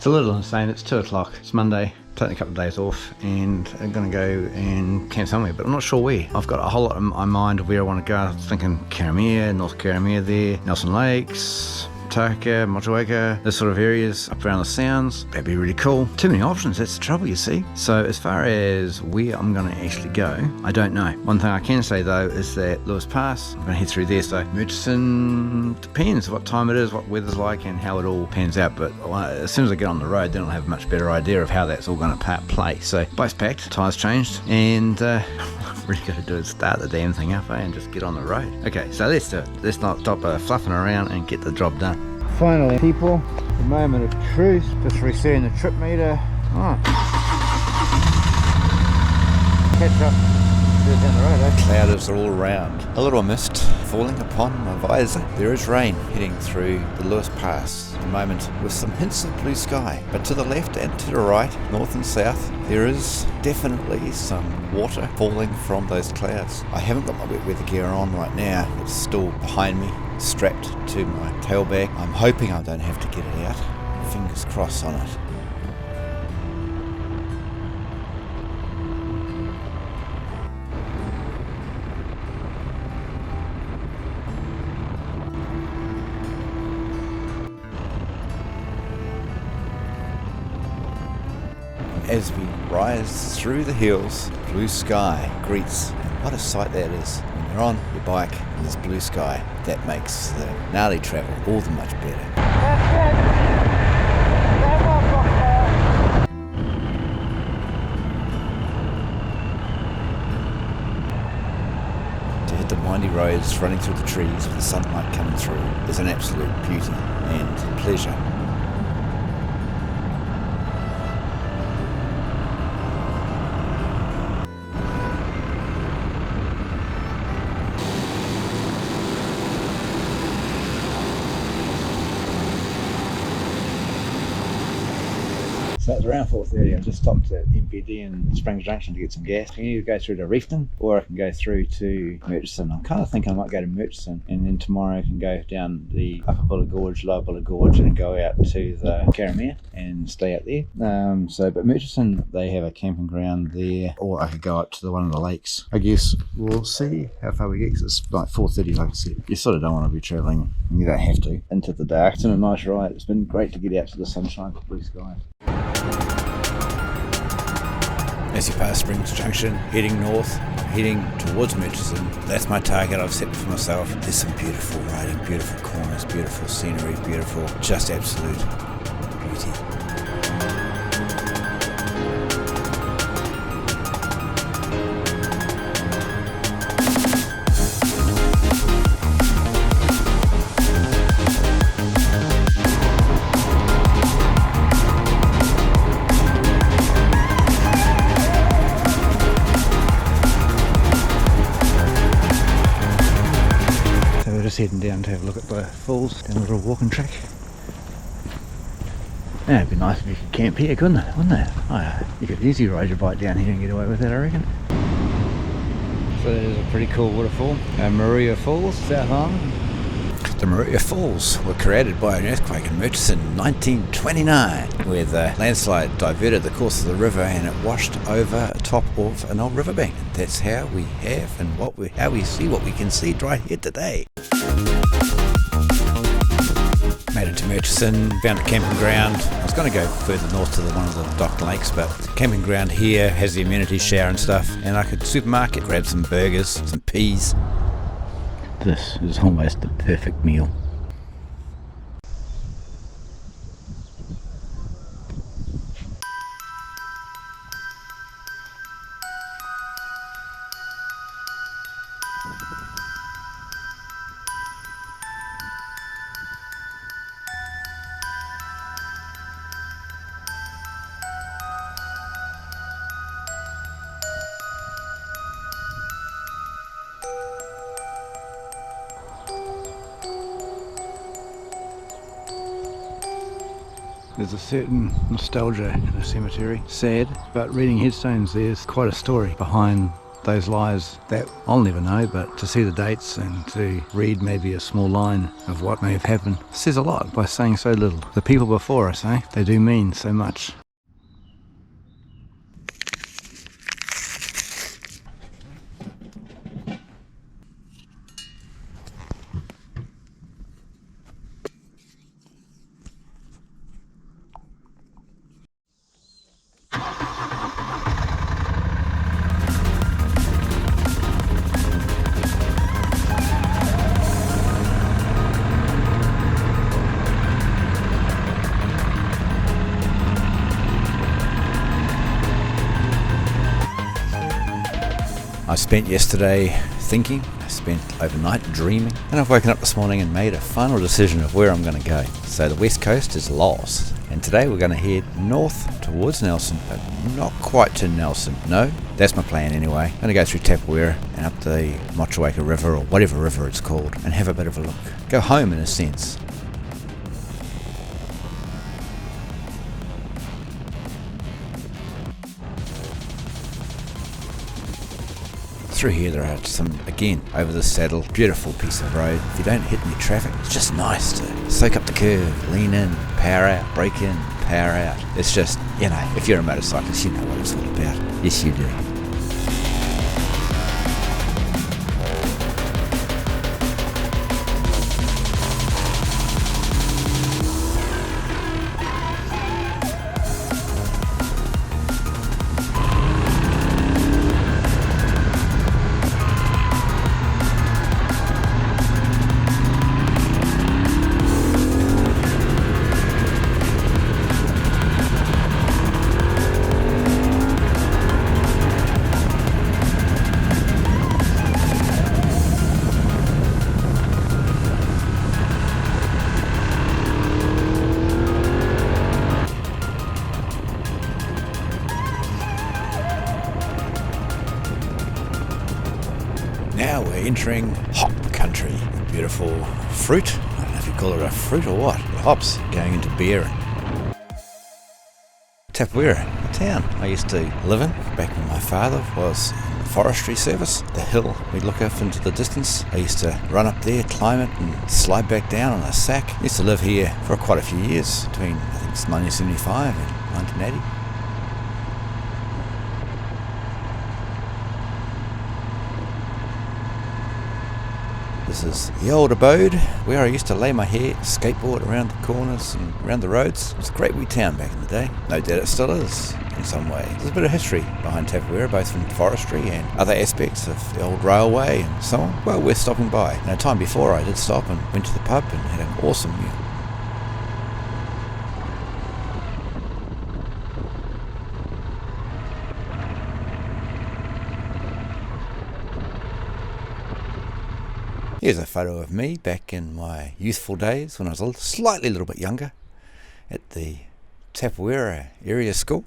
It's a little insane. It's 2 o'clock. It's Monday. Taking a couple of days off and I'm going to go and camp somewhere, but I'm not sure where. I've got a whole lot in my mind of where I want to go. I was thinking Karamea, North Karamea there, Nelson Lakes, Taka, Motueka, this sort of areas up around the Sounds. That'd be really cool. Too many options, that's the trouble, you see. So as far as where I'm going to actually go, I don't know. One thing I can say though is that Lewis Pass, I'm going to head through there. So Murchison, depends what time it is, what weather's like and how it all pans out. But as soon as I get on the road, then I'll have a much better idea of how that's all going to play. So bike's packed, tyres changed, and what I'm really going to do is start the damn thing up and just get on the road. Okay, so let's do it. Let's not stop fluffing around and get the job done. Finally, people, the moment of truth. Just resetting the trip meter. Alright. Catch up. Down the road, eh? Clouds are all around. A little mist falling upon my visor. There is rain heading through the Lewis Pass at the moment with some hints of blue sky. But to the left and to the right, north and south, there is definitely some water falling from those clouds. I haven't got my wet weather gear on right now. It's still behind me, strapped to my tailbag. I'm hoping I don't have to get it out. Fingers crossed on it. As we rise through the hills, blue sky greets. And what a sight that is. When you're on your bike and there's blue sky, that makes the gnarly travel all the much better. To hit the windy roads running through the trees with the sunlight coming through is an absolute beauty and pleasure. So it's around 4:30. I've just stopped at MPD in Springs Junction to get some gas. I can either go through to Reefton or I can go through to Murchison. I'm kind of thinking I might go to Murchison and then tomorrow I can go down the Upper Buller Gorge, Lower Buller Gorge and go out to the Karamea and stay out there. But Murchison, they have a camping ground there, or I could go up to one of the lakes. I guess we'll see how far we get because it's like 4:30 like I said. You sort of don't want to be travelling, you don't have to, into the dark. It's been a nice ride. It's been great to get out to the sunshine, blue sky. As you pass Springs Junction, heading north, heading towards Murchison, that's my target I've set for myself. There's some beautiful riding, beautiful corners, beautiful scenery, beautiful, just absolute beauty. Heading down to have a look at the falls down the little walking track. Yeah, it'd be nice if you could camp here, couldn't it? Wouldn't it? Oh, you could easily ride your bike down here and get away with that, I reckon. So there's a pretty cool waterfall, Maria Falls, South Island. The Maria Falls were created by an earthquake in Murchison in 1929, where the landslide diverted the course of the river and it washed over top of an old riverbank. That's how we have and how we see what we can see right here today. Made it to Murchison, found a camping ground. I was going to go further north to one of the docked lakes, but the camping ground here has the amenity shower and stuff, and I could supermarket, grab some burgers, some peas. This is almost the perfect meal. There's a certain nostalgia in the cemetery. Sad, but reading headstones there's quite a story behind those lives that I'll never know, but to see the dates and to read maybe a small line of what may have happened says a lot by saying so little. The people before us, they do mean so much. I spent yesterday thinking, I spent overnight dreaming, and I've woken up this morning and made a final decision of where I'm going to go. So the west coast is lost, and today we're going to head north towards Nelson, but not quite to Nelson. No, that's my plan anyway. I'm going to go through Tapawera and up the MotoCamping river, or whatever river it's called, and have a bit of a look. Go home in a sense. Through here there are some, again, over the saddle, beautiful piece of road. If you don't hit any traffic, it's just nice to soak up the curve, lean in, power out, brake in, power out. It's just, if you're a motorcyclist, you know what it's all about. Yes, you do. Now we're entering hop country. Beautiful fruit. I don't know if you call it a fruit or what. Hops going into beer. Tapawera, a town I used to live in back when my father was in the forestry service. The hill we'd look off into the distance. I used to run up there, climb it and slide back down on a sack. I used to live here for quite a few years, between I think it's 1975 and 1980. This is the old abode where I used to lay my hair, skateboard around the corners and around the roads. It was a great wee town back in the day. No doubt it still is in some way. There's a bit of history behind Tapawera, both from forestry and other aspects of the old railway and so on. Well, worth stopping by. And a time before I did stop and went to the pub and had an awesome meal. Here's a photo of me back in my youthful days when I was a little bit younger at the Tapawera area school.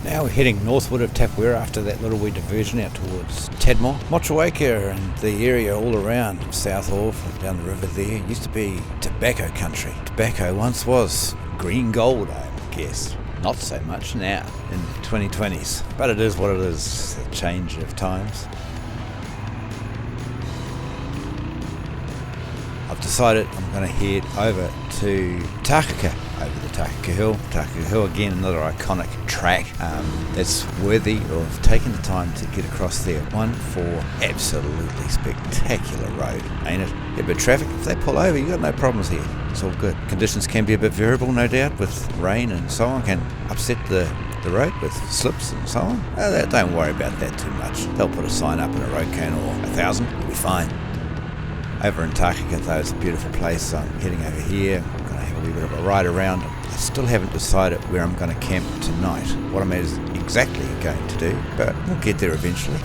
Now we're heading northward of Tapawera after that little wee diversion out towards Tadmore. MotoCamping and the area all around South Wharf, down the river there, used to be tobacco country. Tobacco once was green gold, I guess. Not so much now in the 2020s, but it is what it is, a change of times. I've decided I'm going to head over to Takaka, over the Takaka Hill. Takaka Hill, again, another iconic track that's worthy of taking the time to get across there. One for absolutely spectacular road, ain't it? Yeah, but traffic, if they pull over, you got no problems here. It's all good. Conditions can be a bit variable, no doubt, with rain and so on, can upset the the road with slips and so on. Don't worry about that too much. They'll put a sign up in a road cone or 1,000, you'll be fine. Over in Takaka though, it's a beautiful place. I'm heading over here. I'm going to have a wee bit of a ride around. I still haven't decided where I'm going to camp tonight, what I'm exactly going to do, but we'll get there eventually.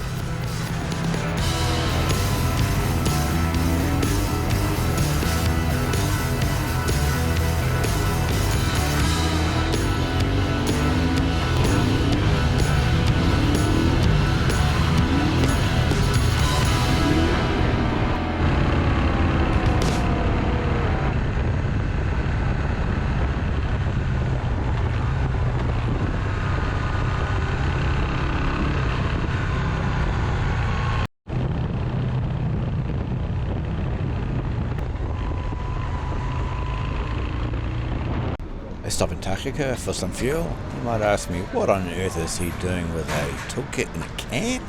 I stop in Takaka for some fuel. You might ask me, what on earth is he doing with a toolkit in a can?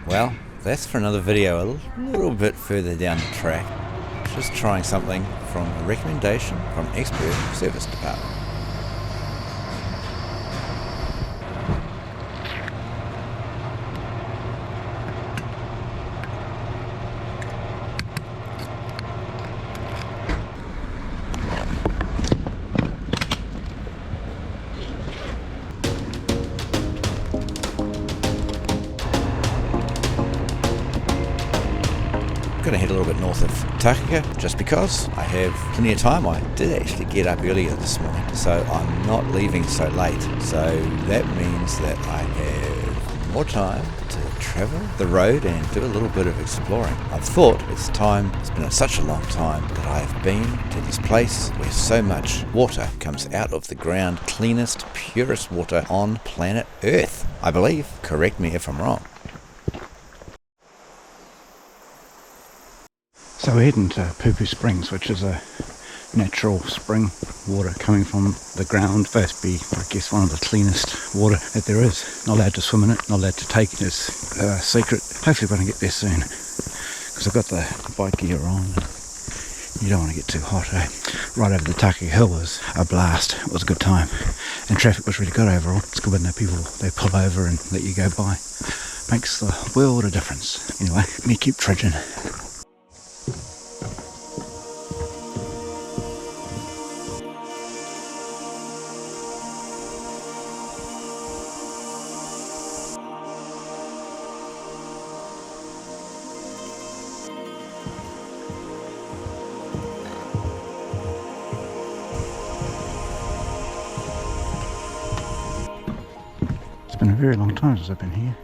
Well, that's for another video a little bit further down the track. Just trying something from a recommendation from expert service department. I'm going to head a little bit north of Takaka just because I have plenty of time. I did actually get up earlier this morning, so I'm not leaving so late. So that means that I have more time to travel the road and do a little bit of exploring. I've thought it's been such a long time that I've been to this place where so much water comes out of the ground, cleanest, purest water on planet Earth, I believe. Correct me if I'm wrong. So we're heading to Pupu Springs, which is a natural spring water coming from the ground. Supposed to be, I guess, one of the cleanest water that there is. Not allowed to swim in it, not allowed to take it. It's a secret. Hopefully we're going to get there soon, because I've got the bike gear on. You don't want to get too hot, eh? Right over the Takaka Hill was a blast. It was a good time. And traffic was really good overall. It's good when the people, they pull over and let you go by. Makes the world of difference. Anyway, let me keep trudging. It's been a very long time since I've been here.